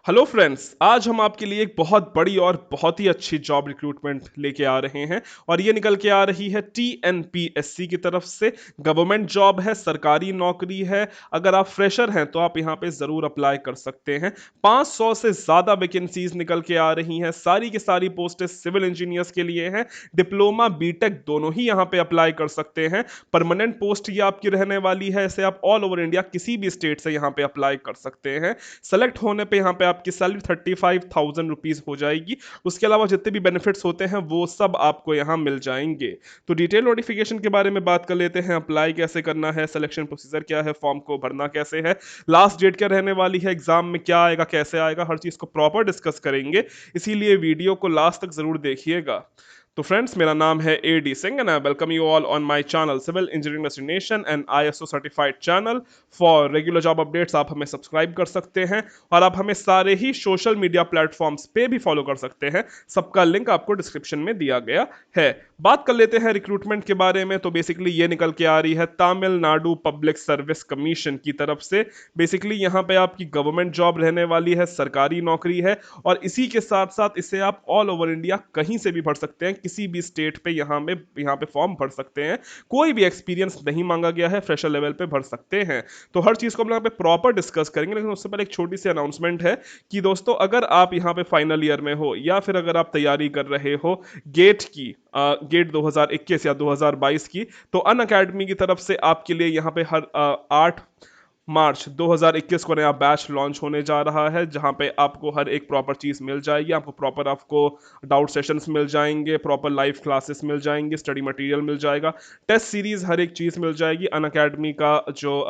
Hello friends, आज हम आपके लिए एक बहुत बड़ी और बहुत ही अच्छी जॉब रिक्रूटमेंट लेके आ रहे हैं और ये निकल के आ रही है टीएनपीएससी की तरफ से। गवर्नमेंट जॉब है, सरकारी नौकरी है। अगर आप फ्रेशर हैं तो आप यहाँ पे ज़रूर अप्लाई कर सकते हैं। 500 से ज़्यादा वैकेंसीज निकल के आ रही हैं। सारी की सारी पोस्टें सिविल इंजीनियर्स के लिए हैं। डिप्लोमा बीटेक दोनों ही यहाँ पे अप्लाई कर सकते हैं। परमानेंट पोस्ट ये आपकी रहने वाली है। इसे आप ऑल ओवर इंडिया किसी भी स्टेट से यहाँ पे अप्लाई कर सकते हैं। सेलेक्ट होने पे यहाँ पे आपकी सैलरी 35,000 रुपीज़ हो जाएगी। उसके अलावा जितने भी बेनिफिट्स होते हैं वो सब आपको यहाँ मिल जाएंगे। तो डिटेल नोटिफिकेशन के बारे में बात कर लेते हैं। अप्लाई कैसे करना है, सिलेक्शन प्रोसीजर क्या है, फॉर्म को भरना कैसे है, लास्ट डेट क्या रहने वाली है, एग्जाम में क्या आएगा, कैसे आएगा, हर चीज़ को प्रॉपर डिस्कस करेंगे। इसीलिए वीडियो को लास्ट तक जरूर देखिएगा। तो फ्रेंड्स, मेरा नाम है A D Singh and I welcome you all on my channel civil engineering destination and ISO certified channel. For regular job updates आप हमें सब्सक्राइब कर सकते हैं और आप हमें सारे ही सोशल मीडिया प्लेटफॉर्म्स पे भी फॉलो कर सकते हैं। सबका लिंक आपको डिस्क्रिप्शन में दिया गया है। बात कर लेते हैं रिक्रूटमेंट के बारे में। तो बेसिकली ये निकल के आ रही है तमिलनाडु पब्लिक सर्विस कमीशन की तरफ से। बेसिकली यहाँ पे आपकी गवर्नमेंट जॉब रहने वाली है, सरकारी नौकरी है और इसी के साथ साथ इसे आप ऑल ओवर इंडिया कहीं से भी भर सकते हैं। किसी भी स्टेट पे यहाँ पे फॉर्म भर सकते हैं। कोई भी एक्सपीरियंस नहीं मांगा गया है, फ्रेशर लेवल पे भर सकते हैं। तो हर चीज़ को हम यहाँ पे प्रॉपर डिस्कस करेंगे, लेकिन उससे पहले एक छोटी सी अनाउंसमेंट है कि दोस्तों, अगर आप यहाँ पे फाइनल ईयर में हो या फिर अगर आप तैयारी कर रहे हो गेट की, गेट 2021 या 2022 की, तो अन अकेडमी की तरफ से आपके लिए यहाँ पे हर 8 मार्च 2021 को नया बैच लॉन्च होने जा रहा है, जहां पे आपको हर एक प्रॉपर चीज़ मिल जाएगी। आपको डाउट सेशंस मिल जाएंगे, प्रॉपर लाइव क्लासेस मिल जाएंगे, स्टडी मटेरियल मिल जाएगा, टेस्ट सीरीज हर एक चीज़ मिल जाएगी। अन अकेडमी का जो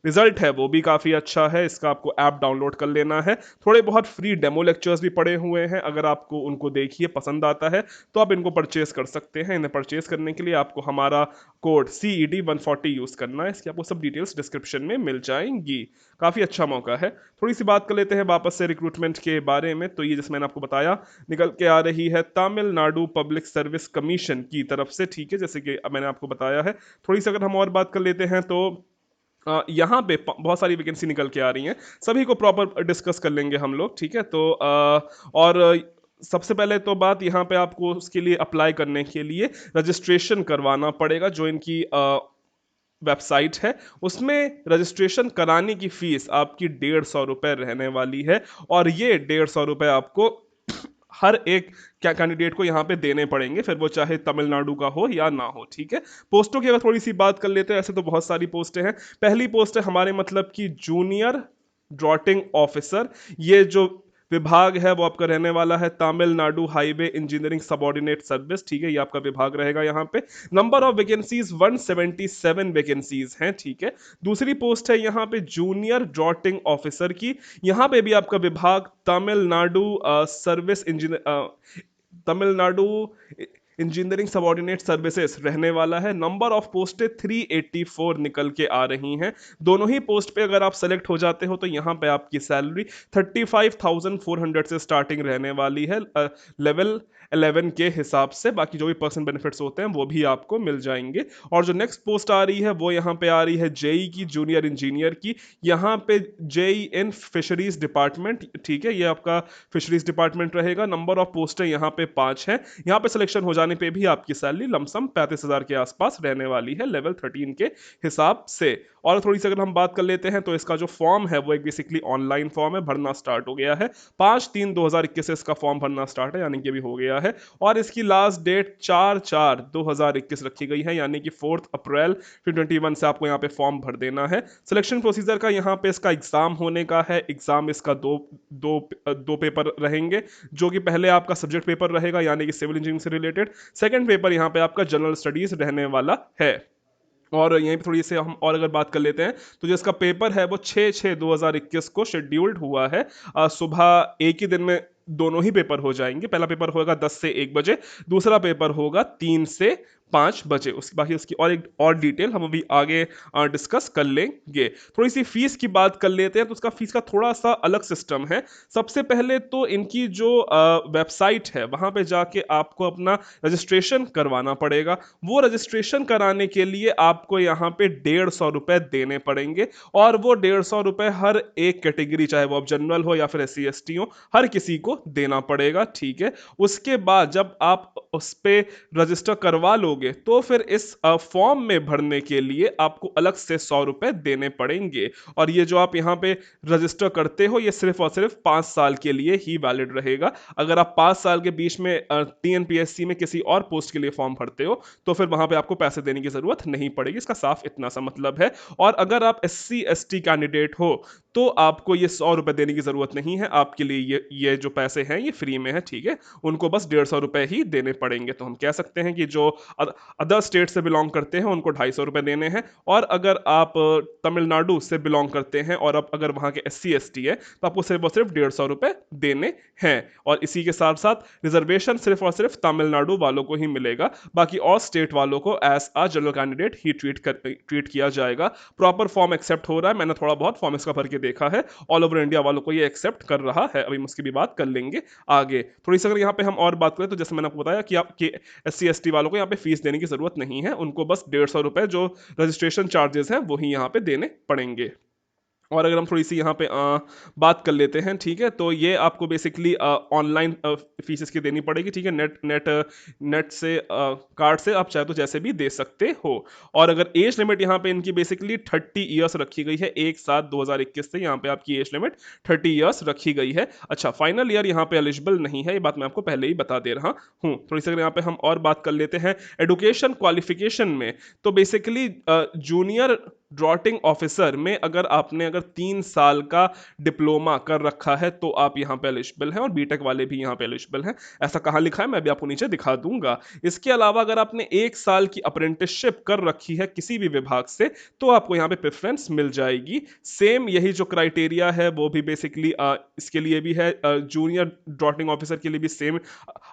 रिजल्ट है वो भी काफ़ी अच्छा है। इसका आपको ऐप डाउनलोड कर लेना है। थोड़े बहुत फ्री डेमो लेक्चर्स भी पड़े हुए हैं। अगर आपको उनको देखिए पसंद आता है तो आप इनको परचेज कर सकते हैं। इन्हें परचेज करने के लिए आपको हमारा कोड CED140 यूज़ करना है। इसकी आपको सब डिटेल्स डिस्क्रिप्शन में मिल जाएंगी। काफ़ी अच्छा मौका है। थोड़ी सी बात कर लेते हैं वापस से रिक्रूटमेंट के बारे में। तो ये जैसे मैंने आपको बताया, निकल के आ रही है तमिलनाडु पब्लिक सर्विस कमीशन की तरफ से। ठीक है, जैसे कि मैंने आपको बताया है। थोड़ी सी अगर हम और बात कर लेते हैं तो यहाँ पे बहुत सारी वैकेंसी निकल के आ रही हैं। सभी को प्रॉपर डिस्कस कर लेंगे हम लोग। ठीक है, तो और सबसे पहले तो बात यहाँ पे आपको उसके लिए अप्लाई करने के लिए रजिस्ट्रेशन करवाना पड़ेगा। जो इनकी वेबसाइट है उसमें रजिस्ट्रेशन कराने की फीस आपकी 150 रुपये रहने वाली है और ये 150 रुपये आपको हर एक क्या कैंडिडेट को यहाँ पे देने पड़ेंगे, फिर वो चाहे तमिलनाडु का हो या ना हो। ठीक है, पोस्टों की अगर थोड़ी सी बात कर लेते हैं, ऐसे तो बहुत सारी पोस्टें हैं। पहली पोस्ट है हमारे मतलब की जूनियर ड्रॉटिंग ऑफिसर। ये जो विभाग है वो आपका रहने वाला है Tamil Nadu highway engineering subordinate service. ठीक है, ये आपका विभाग रहेगा यहाँ पे। नंबर ऑफ वैकेंसीज 177 वैकेंसीज हैं। ठीक है, दूसरी पोस्ट है यहाँ पे जूनियर ड्रॉटिंग ऑफिसर की। यहाँ पे भी आपका विभाग Tamil Nadu service engineer Tamil Nadu engineering subordinate services रहने वाला है। नंबर ऑफ पोस्टें 384 निकल के आ रही हैं। दोनों ही पोस्ट पे अगर आप सेलेक्ट हो जाते हो तो यहाँ पे आपकी सैलरी 35,400 से स्टार्टिंग रहने वाली है, लेवल 11 के हिसाब से। बाकी जो भी पर्सन बेनिफिट्स होते हैं वो भी आपको मिल जाएंगे। और जो नेक्स्ट पोस्ट आ रही है वो यहाँ पे आ रही है जेई की, जूनियर इंजीनियर की। यहाँ पे जेई इन फिशरीज डिपार्टमेंट। ठीक है, ये आपका फिशरीज डिपार्टमेंट रहेगा। नंबर ऑफ पोस्टें यहाँ पे 5 हैं। यहाँ पे सिलेक्शन हो जाने पे भी आपकी सैलरी लमसम 35,000 के आसपास रहने वाली है, लेवल 13 के हिसाब से। और थोड़ी सी अगर हम बात कर लेते हैं तो इसका जो फॉर्म है वो एक बेसिकली ऑनलाइन फॉर्म है, भरना स्टार्ट हो गया है। 5/3/2021 से इसका फॉर्म भरना स्टार्ट है, यानी कि अभी हो गया है। और इसकी लास्ट डेट 4/4/2021 रखी गई है, यानी कि 4 अप्रैल 2021 से आपको यहाँ पे फॉर्म भर देना है। सिलेक्शन प्रोसीजर का यहाँ पे इसका एग्जाम होने का है। एग्जाम इसका दो पेपर रहेंगे, जो कि पहले आपका सब्जेक्ट पेपर रहेगा यानी कि सिविल इंजीनियरिंग से रिलेटेड। सेकंड पेपर यहाँ पे आपका जनरल स्टडीज रहने वाला है। और यहीं पे थोड़ी सी हम और अगर बात कर लेते हैं तो जो इसका पेपर है वो 6/6/2021 को शेड्यूल्ड हुआ है। सुबह एक ही दिन में दोनों ही पेपर हो जाएंगे। पहला पेपर होगा 10 से 1 बजे, दूसरा पेपर होगा 3 से 5 बजे। उसकी बाकी उसकी और एक और डिटेल हम अभी आगे डिस्कस कर लेंगे। थोड़ी सी फीस की बात कर लेते हैं, तो उसका फीस का थोड़ा सा अलग सिस्टम है। सबसे पहले तो इनकी जो वेबसाइट है वहां पे जाके आपको अपना रजिस्ट्रेशन करवाना पड़ेगा। वो रजिस्ट्रेशन कराने के लिए आपको यहाँ पे 150 रुपए देने पड़ेंगे, और वो 150 रुपए हर एक कैटेगरी, चाहे वो आप जनरल हो या फिर SC ST हो, हर किसी को देना पड़ेगा, ठीक है। उसके बाद जब आप उस पे रजिस्टर करवा लोगे तो फिर इस फॉर्म में भरने के लिए आपको अलग से 100 रुपए देने पड़ेंगे। और ये जो आप यहाँ पे रजिस्टर करते हो, ये सिर्फ और सिर्फ 5 साल के लिए ही वैलिड रहेगा। अगर आप 5 साल के बीच में TNPSC में किसी और पोस्ट के लिए फॉर्म भरते हो तो फिर वहां पे आपको पैसे देने की जरूरत नहीं पड़ेगी। इसका साफ इतना सा मतलब है। और अगर आप SC ST कैंडिडेट हो तो आपको ये 100 रुपए देने की जरूरत नहीं है। आपके लिए ये जो पैसे हैं ये फ्री में है, ठीक है। उनको बस 150 रुपए ही देने पड़ेंगे। तो हम कह सकते हैं कि जो अदर स्टेट से बिलोंग करते हैं उनको 250 रुपए देने हैं, और अगर आप तमिलनाडु से बिलोंग करते हैं और आप अगर वहां के SC ST है तो आपको सिर्फ और सिर्फ 150 रुपए देने हैं। और इसी के साथ साथ रिजर्वेशन सिर्फ और सिर्फ तमिलनाडु वालों को ही मिलेगा, बाकी और स्टेट वालों को एज अ जनरल कैंडिडेट ही ट्रीट किया जाएगा। प्रॉपर फॉर्म एक्सेप्ट हो रहा है, मैंने थोड़ा बहुत फॉर्म इसका भर के देखा है। ऑल ओवर इंडिया वालों को ये एक्सेप्ट कर रहा है। अभी हम उसकी भी बात कर लेंगे आगे। थोड़ी सी अगर यहाँ पे हम और बात करें तो जैसे मैंने आपको बताया कि आपके SC ST वालों को यहाँ पे फीस देने की जरूरत नहीं है, उनको बस 150 रुपए जो रजिस्ट्रेशन चार्जेस हैं वही यहाँ पे देने पड़ेंगे। और अगर हम थोड़ी सी यहाँ पे बात कर लेते हैं, ठीक है, तो ये आपको बेसिकली ऑनलाइन फीस इसकी देनी पड़ेगी, ठीक है। नेट से कार्ड से आप चाहे तो जैसे भी दे सकते हो। और अगर एज लिमिट यहाँ पे इनकी बेसिकली 30 ईयर्स रखी गई है। 1/7/2021 से यहाँ पे आपकी एज लिमिट 30 ईयर्स रखी गई है। अच्छा, फाइनल ईयर यहाँ पे एलिजिबल नहीं है, ये बात मैं आपको पहले ही बता दे रहा हूँ। थोड़ी सी अगर यहाँ पे हम और बात कर लेते हैं एडुकेशन क्वालिफिकेशन में, तो बेसिकली जूनियर ड्रॉटिंग ऑफिसर में अगर 3 साल का डिप्लोमा कर रखा है तो आप यहाँ पे एलिजिबल हैं, और बीटेक वाले भी यहाँ पे एलिजिबल हैं। ऐसा कहाँ लिखा है मैं भी आपको नीचे दिखा दूंगा। इसके अलावा अगर आपने 1 साल की अप्रेंटिसशिप कर रखी है किसी भी विभाग से तो आपको यहाँ पे प्रेफरेंस मिल जाएगी। सेम यही जो क्राइटेरिया है वो भी बेसिकली इसके लिए भी है। जूनियर ड्रॉटिंग ऑफिसर के लिए भी सेम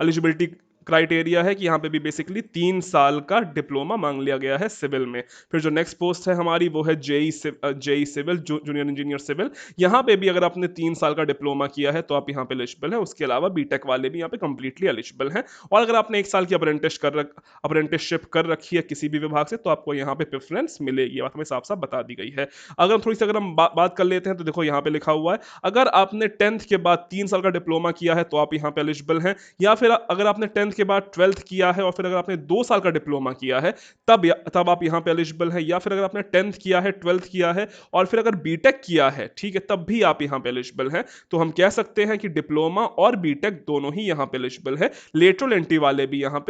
एलिजिबिलिटी क्राइटेरिया है कि यहाँ पे भी बेसिकली 3 साल का डिप्लोमा मांग लिया गया है सिविल में। फिर जो नेक्स्ट पोस्ट है हमारी वो है JE civil, junior engineer civil. यहाँ पे भी अगर आपने 3 साल का डिप्लोमा किया है तो आप यहाँ पे एलिजिबल हैं। उसके अलावा बीटेक वाले भी यहाँ पे कंप्लीटली एलिजिबल हैं। और अगर आपने 1 साल की अप्रेंटिसशिप कर रखी है किसी भी विभाग से तो आपको यहाँ पे प्रेफरेंस मिलेगी। बात हमें साफ साफ बता दी गई है। अगर थोड़ी सी अगर हम बात कर लेते हैं तो देखो यहाँ पे लिखा हुआ है, अगर आपने 10th के बाद 3 साल का डिप्लोमा किया है तो आप यहाँ पे एलिजिबल हैं। या फिर अगर आपने 10th के बाद 12th किया है और फिर अगर आपने 2 साल का डिप्लोमा किया है तब आप यहाँ पे एलिजिबल हैं। या फिर अगर आपने 10th किया है, 12th किया है और फिर अगर बीटेक किया है, ठीक है, तब भी आप यहाँ पे एलिजिबल हैं। तो हम कह सकते हैं कि डिप्लोमा और बीटेक दोनों ही यहाँ पे एलिजिबल है। लेटरल एंट्री वाले भी यहाँ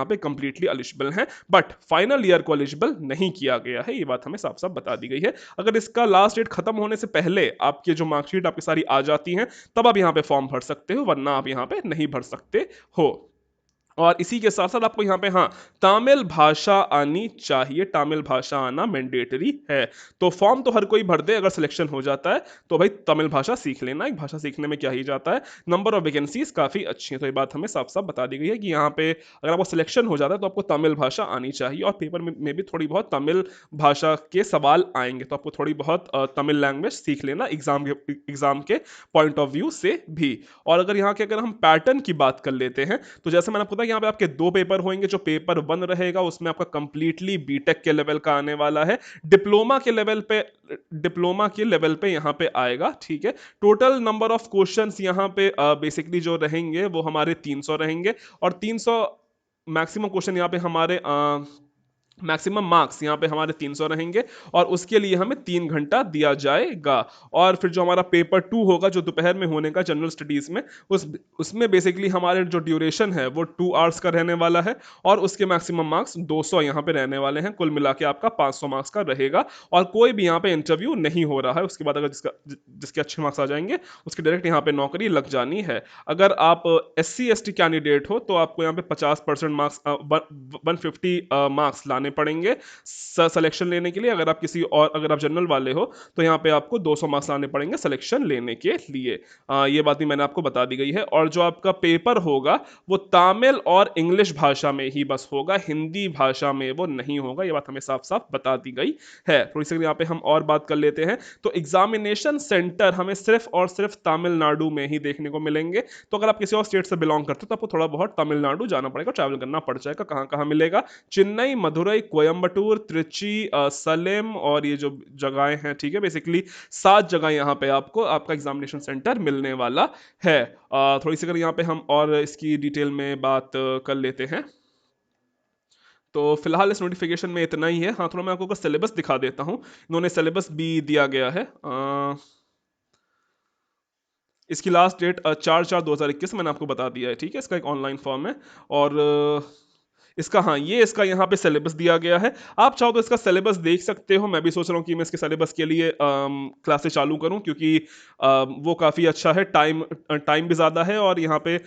पे कंप्लीटली एलिजिबल हैं, बट फाइनल ईयर को एलिजिबल नहीं किया गया है। ये बात हमें साफ साफ बता दी गई है। अगर इसका लास्ट डेट खत्म होने से पहले आपकी जो मार्कशीट आपकी सारी आ जाती हैं तब आप यहाँ पे फॉर्म भर सकते हो, वरना आप यहाँ पे नहीं भर सकते हो। और इसी के साथ साथ आपको यहाँ पे हाँ तमिल भाषा आनी चाहिए, तमिल भाषा आना मैंडेटरी है। तो फॉर्म तो हर कोई भर दे, अगर सिलेक्शन हो जाता है तो भाई तमिल भाषा सीख लेना। एक भाषा सीखने में क्या ही जाता है, नंबर ऑफ वैकेंसीज काफ़ी अच्छी है। तो ये बात हमें साफ साफ बता दी गई है कि यहाँ पे अगर आपको सिलेक्शन हो जाता है तो आपको तमिल भाषा आनी चाहिए। और पेपर में भी थोड़ी बहुत तमिल भाषा के सवाल आएंगे, तो आपको थोड़ी बहुत तमिल लैंग्वेज सीख लेना एग्जाम के पॉइंट ऑफ व्यू से भी। और अगर हम पैटर्न की बात कर लेते हैं तो जैसे मैंने आपको बताया यहाँ पे आपके 2 पेपर होंगे। जो पेपर 1 रहेगा उसमें आपका कंप्लीटली बीटेक के लेवल का आने वाला है, डिप्लोमा के लेवल पे यहाँ पे आएगा, ठीक है। टोटल नंबर ऑफ क्वेश्चंस यहाँ पे बेसिकली जो रहेंगे वो हमारे 300 रहेंगे, और 300 मैक्सिमम क्वेश्चन यहाँ पे हमारे मैक्सिमम मार्क्स यहाँ पे हमारे 300 रहेंगे, और उसके लिए हमें 3 घंटा दिया जाएगा। और फिर जो हमारा पेपर 2 होगा जो दोपहर में होने का जनरल स्टडीज में, उसमें बेसिकली हमारे जो ड्यूरेशन है वो 2 आवर्स का रहने वाला है, और उसके मैक्सिमम मार्क्स 200 यहाँ पे रहने वाले हैं। कुल मिला के आपका 500 मार्क्स का रहेगा, और कोई भी यहाँ पे इंटरव्यू नहीं हो रहा है। उसके बाद अगर जिसके अच्छे मार्क्स आ जाएंगे उसकी डायरेक्ट यहाँ पे नौकरी लग जानी है। अगर आप SC ST कैंडिडेट हो तो आपको यहाँ पे 50% मार्क्स 150 मार्क्स लाने पड़ेंगे सिलेक्शन लेने के लिए। अगर आप जनरल वाले हो तो यहाँ पे आपको 200 मार्क्स लाने पड़ेंगे सिलेक्शन लेने के लिए। ये बात भी मैंने आपको बता दी गई है। और जो आपका पेपर होगा वो तमिल और इंग्लिश भाषा में ही बस होगा, हिंदी भाषा में वो नहीं होगा, ये बात हमें साफ साफ बता दी गई है। थोड़ी सी यहाँ पे हम और बात कर लेते हैं। तो एग्जामिनेशन सेंटर हमें सिर्फ और सिर्फ तमिलनाडु में ही देखने को मिलेंगे। तो अगर आप किसी और स्टेट से बिलोंग करते हो तो आपको थोड़ा बहुत तमिलनाडु जाना पड़ेगा, ट्रैवल करना पड़ जाएगा। कहाँ कहाँ मिलेगा? चेन्नई, मदुरई, कोयम्बटूर, त्रिची, सलेम और ये जो जगहें हैं, ठीक है, बेसिकली 7 जगह यहाँ पे आपको आपका एग्जामिनेशन सेंटर मिलने वाला है। थोड़ी सी अगर यहाँ पे हम और इसकी डिटेल में बात कर लेते हैं तो फिलहाल इस नोटिफिकेशन में इतना ही है। हाँ, थोड़ा मैं आपको सिलेबस दिखा देता हूँ। इन्होंने सिलेबस भी दिया गया है। इसकी लास्ट डेट 4/4/2021 मैंने आपको बता दिया है, ठीक है। इसका एक ऑनलाइन फॉर्म है और इसका यहाँ पे सिलेबस दिया गया है। आप चाहो तो इसका सिलेबस देख सकते हो। मैं भी सोच रहा हूँ कि मैं इसके सिलेबस के लिए क्लासेस चालू करूँ, क्योंकि वो काफ़ी अच्छा है। टाइम टाइम भी ज़्यादा है और यहाँ पे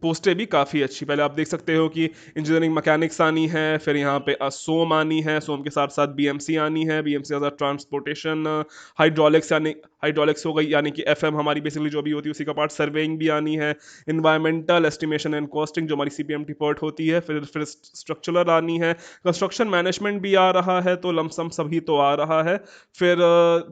पोस्टें भी काफ़ी अच्छी। पहले आप देख सकते हो कि इंजीनियरिंग मैकेनिक्स आनी है, फिर यहाँ पे सोम आनी है, सोम के साथ साथ बीएमसी आनी है, बीएमसी के साथ ट्रांसपोर्टेशन, हाइड्रोलिक्स हो गई, यानी कि एफएम हमारी बेसिकली जो भी होती है उसी का पार्ट, सर्वेइंग भी आनी है, इन्वायरमेंटल एस्टिमेशन एंड कॉस्टिंग जो हमारी सीपीएमटी पार्ट होती है, फिर स्ट्रक्चरल आनी है, कंस्ट्रक्शन मैनेजमेंट भी आ रहा है, तो लमसम सभी तो आ रहा है। फिर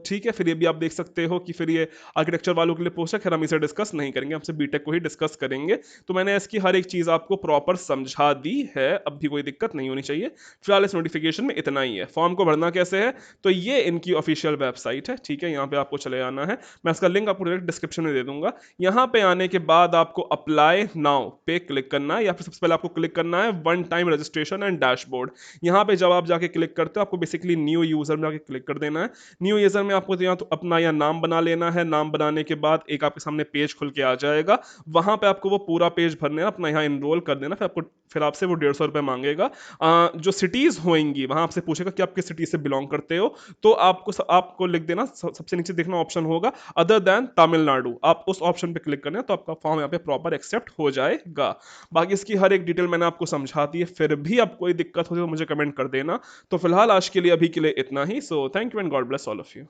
ठीक है, फिर ये भी आप देख सकते हो कि फिर ये आर्किटेक्चर वालों के लिए पोस्ट है। खैर हम इसे डिस्कस नहीं करेंगे, हमसे बीटेक को ही डिस्कस करेंगे। तो मैंने इसकी हर एक चीज़ आपको प्रॉपर समझा दी है, अब भी कोई दिक्कत नहीं होनी चाहिए। फिलहाल इस नोटिफिकेशन में इतना ही है। फॉर्म को भरना कैसे है? तो ये इनकी ऑफिशियल वेबसाइट है, ठीक है। यहाँ पे आपको चले आना है, मैं इसका लिंक आपको डायरेक्ट डिस्क्रिप्शन में दे दूंगा। यहाँ पे आने के बाद आपको अप्लाई नाउ पे क्लिक करना है, या फिर सबसे पहले आपको क्लिक करना है one time registration and dashboard. यहाँ पे जब आप जाके क्लिक करते हो आपको बेसिकली न्यू यूजर में जाके क्लिक कर देना है। न्यू यूजर में आपको यहाँ तो अपना या नाम बना लेना है। नाम बनाने के बाद एक आपके सामने पेज खुल के आ जाएगा, वहां पे आपको वो पूरा पेज भरने, अपना यहाँ इनरोल कर देना। फिर आपसे वो 150 रुपये मांगेगा। जो सिटीज होंगी वहां आपसे पूछेगा कि आप किस सिटी से बिलोंग करते हो, तो आपको लिख देना, सबसे नीचे देखना ऑप्शन होगा अदर देन तमिलनाडु, आप उस ऑप्शन पे क्लिक करना, तो आपका फॉर्म यहाँ पे प्रॉपर एक्सेप्ट हो जाएगा। बाकी इसकी हर एक डिटेल मैंने आपको समझा दी है। फिर भी आप कोई दिक्कत हो तो मुझे कमेंट कर देना। तो फिलहाल आज के लिए अभी के लिए इतना ही। So thank you and God bless all of you.